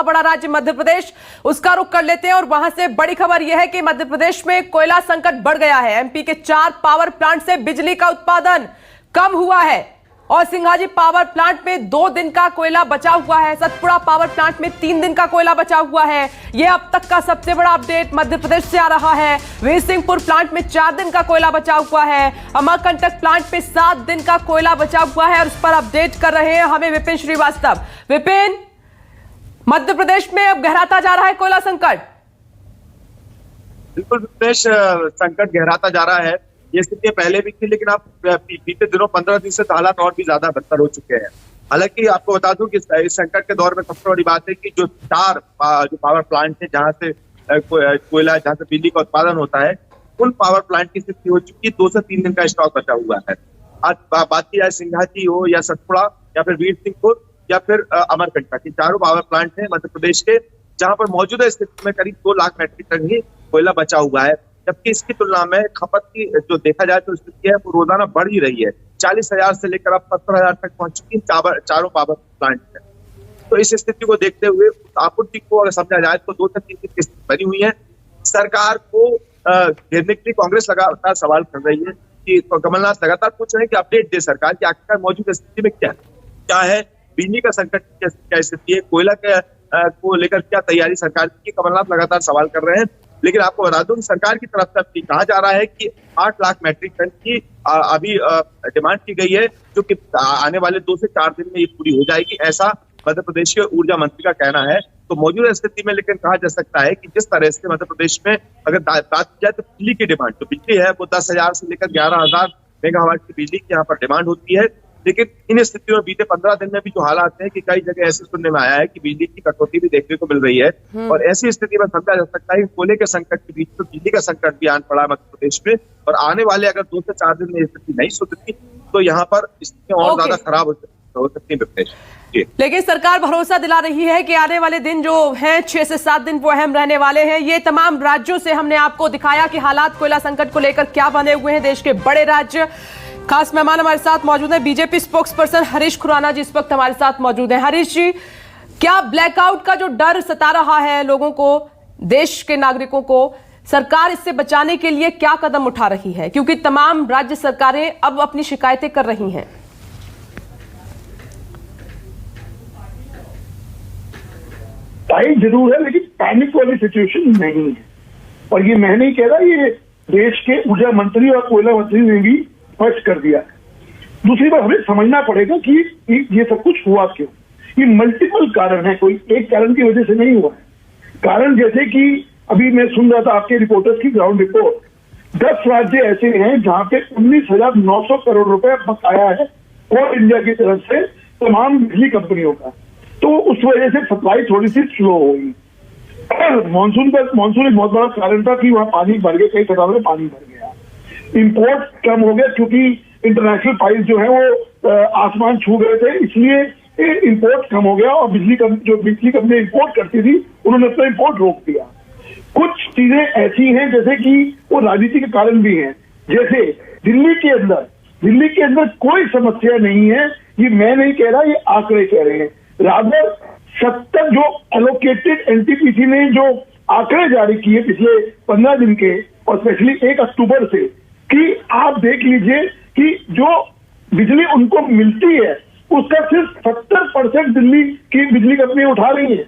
रहा बड़ा राज्य मध्य प्रदेश, उसका रुख कर लेते हैं और वहां से बड़ी खबर यह है कि मध्य प्रदेश में कोयला संकट बढ़ गया है। एमपी के 4 पावर प्लांट से बिजली का उत्पादन कम हुआ है और सिंघाजी पावर प्लांट में 2 दिन का कोयला बचा हुआ है। सतपुड़ा पावर प्लांट में 3 दिन का कोयला बचा हुआ है। यह अब तक का सबसे बड़ा अपडेट मध्य प्रदेश से आ रहा है। वीरसिंहपुर प्लांट में 4 दिन का कोयला बचा हुआ है। अमरकंटक प्लांट में 7 दिन का कोयला बचा हुआ है और उस पर अपडेट कर रहे हैं हमें विपिन श्रीवास्तव। विपिन, मध्य प्रदेश में अब गहराता जा रहा है कोयला संकट। बिल्कुल विपनेश, संकट गहराता जा रहा है। ये स्थिति पहले भी थी, लेकिन आप बीते दिनों 15 दिन से हालात और भी ज्यादा बदतर हो चुके हैं। हालांकि आपको बता दूं कि इस संकट के दौर में सबसे बड़ी बात है कि जो 4 जो पावर प्लांट है जहां से कोयला, जहां से बिजली का उत्पादन होता है, उन पावर प्लांट की स्थिति हो चुकी है 2 से 3 दिन का स्टॉक बचा हुआ है। आज बात की जाए सिंघाजी हो या सतपुड़ा या फिर वीरसिंहपुर या फिर अमरकंटक, ये चारों पावर प्लांट है मध्य प्रदेश के, जहां पर मौजूदा स्थिति में करीब 2 लाख मैट्रिक टन ही कोयला बचा हुआ है। जबकि इसकी तुलना में खपत की जो देखा जाए तो स्थिति है वो रोजाना बढ़ ही रही है। 40,000 से लेकर अब 70,000 तक पहुंच चुकी चारों पावर प्लांट है। तो इस स्थिति को देखते हुए आपूर्ति को अगर समझा जाए तो 2 से 3 दिन की स्थिति बनी हुई है। सरकार को घेरने के लिए कांग्रेस लगातार सवाल कर रही है कि कमलनाथ लगातार पूछ रहे हैं कि अपडेट दे सरकार कि आखिरकार मौजूदा स्थिति में क्या है, बिजली का संकट क्या स्थिति है, कोयला को लेकर क्या तैयारी सरकार की, कमलनाथ लगातार सवाल कर रहे हैं। लेकिन आपको बता दूं सरकार की तरफ से कहा जा रहा है कि 8 लाख मैट्रिक टन की अभी डिमांड की गई है, जो कि आने वाले 2 से 4 दिन में ये पूरी हो जाएगी, ऐसा मध्य प्रदेश के ऊर्जा मंत्री का कहना है। तो मौजूदा स्थिति में लेकिन कहा जा सकता है कि जिस तरह से मध्य प्रदेश में अगर बात की जाए तो बिजली की डिमांड, तो बिजली है वो 10,000 से लेकर 11,000 मेगावाट की बिजली की यहाँ पर डिमांड होती है। लेकिन इन स्थितियों में बीते 15 दिन में भी जो हालात हैं कि कई जगह ऐसे सुनने में आया है कि बिजली की कटौती भी देखने को मिल रही है और ऐसी स्थिति में समझा जा सकता है कि कोयले के संकट के बीच तो बिजली का संकट भी आन पड़ा मध्य प्रदेश में। और आने वाले अगर 2 से 4 दिन में स्थिति नहीं सुधरती तो यहाँ पर स्थितियां और ज्यादा खराब हो सकती है। लेकिन सरकार भरोसा दिला रही है कि आने वाले दिन जो हैं 6 से 7 दिन वो अहम रहने वाले हैं। ये तमाम राज्यों से हमने आपको दिखाया कि हालात कोयला संकट को लेकर क्या बने हुए हैं। देश के बड़े राज्य, खास मेहमान हमारे साथ मौजूद हैं BJP spokesperson Harish Khurana ji इस वक्त हमारे साथ मौजूद हैं। हरीश जी, क्या ब्लैकआउट का जो डर सता रहा है लोगों को, देश के नागरिकों को, सरकार इससे बचाने के लिए क्या कदम उठा रही है, क्योंकि तमाम राज्य सरकारें अब अपनी शिकायतें कर रही हैं। टाइम जरूर है लेकिन पैनिक वाली सिचुएशन नहीं है। और ये मैं नहीं कह रहा, ये देश के ऊर्जा मंत्री और कोयला मंत्री ने भी स्पष्ट कर दिया। दूसरी बात, हमें समझना पड़ेगा कि ये सब कुछ हुआ क्यों। ये मल्टीपल कारण है, कोई एक कारण की वजह से नहीं हुआ है। कारण जैसे कि अभी मैं सुन रहा था आपके रिपोर्टर्स की ग्राउंड रिपोर्ट, 10 राज्य ऐसे हैं जहां पे 19,900 करोड़ रुपए बकाया है और इंडिया की तरफ से तमाम बिजली कंपनियों का। तो उस वजह से सप्लाई थोड़ी सी स्लो हो गई। मानसून एक बहुत बड़ा कारण था कि वहां पानी भर गया, कई खदानों में पानी भर गया। इंपोर्ट कम हो गया क्योंकि इंटरनेशनल प्राइस जो है वो आसमान छू गए थे, इसलिए इंपोर्ट कम हो गया और जो बिजली कंपनी इंपोर्ट करती थी उन्होंने अपना इंपोर्ट रोक दिया। कुछ चीजें ऐसी हैं जैसे कि वो राजनीति के कारण भी हैं। जैसे दिल्ली के अंदर कोई समस्या नहीं है, ये मैं नहीं कह रहा, ये आंकड़े कह रहे हैं। रादर 70 जो एलोकेटेड एनटीपीसी ने जो आंकड़े जारी किए पिछले 15 दिन के और स्पेशली 1 अक्टूबर से, कि आप देख लीजिए कि जो बिजली उनको मिलती है उसका सिर्फ 70% दिल्ली की बिजली कंपनी उठा रही है,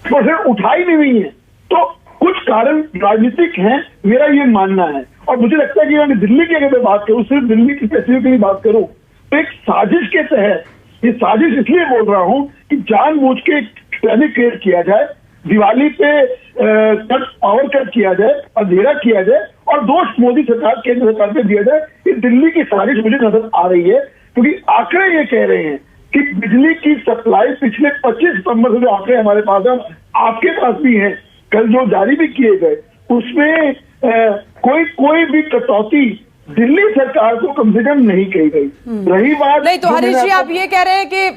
परसेंट उठा ही नहीं है। तो कुछ कारण राजनीतिक हैं, मेरा ये मानना है। और मुझे लगता है कि मैं दिल्ली की अगर मैं बात करूं, सिर्फ दिल्ली की स्पेसिफिकली बात करूं, तो एक साजिश के तहत, ये साजिश इसलिए बोल रहा हूं कि जानबूझ के पैनिक क्रिएट किया जाए, दिवाली पे पावर कट किया जाए, अंधेरा किया जाए और दोष मोदी सरकार, केंद्र सरकार पे दिया जाए। ये दिल्ली की साजिश मुझे नजर आ रही है, क्योंकि आंकड़े ये कह रहे हैं कि बिजली की सप्लाई पिछले 25 सितंबर से जो आंकड़े हमारे पास हैं, आपके पास भी हैं, कल जो जारी भी किए गए, उसमें कोई भी कटौती दिल्ली सरकार को कम से कम नहीं कही गई। रही बात नहीं, तो हरीश जी आप ये कह रहे हैं कि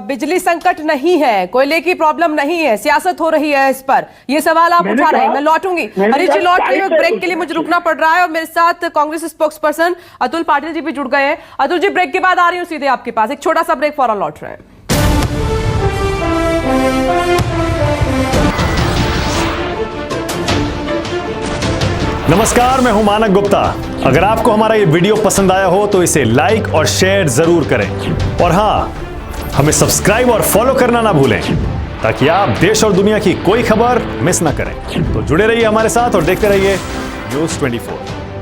बिजली संकट नहीं है, कोयले की प्रॉब्लम नहीं है, सियासत हो रही है इस पर, ये सवाल आप उठा रहे हैं। मैं लौटूंगी, हरीश जी लौट रही हूँ, ब्रेक के लिए मुझे रुकना पड़ रहा है और मेरे साथ कांग्रेस स्पोक्स पर्सन अतुल पाटिल जी भी जुड़ गए हैं। अतुल जी, ब्रेक के बाद आ रही हूँ सीधे आपके पास, एक छोटा सा ब्रेक, फौरन लौट रहे हैं। नमस्कार, मैं हूं मानक गुप्ता। अगर आपको हमारा ये वीडियो पसंद आया हो तो इसे लाइक और शेयर जरूर करें और हां, हमें सब्सक्राइब और फॉलो करना ना भूलें ताकि आप देश और दुनिया की कोई खबर मिस ना करें। तो जुड़े रहिए हमारे साथ और देखते रहिए न्यूज़ 24।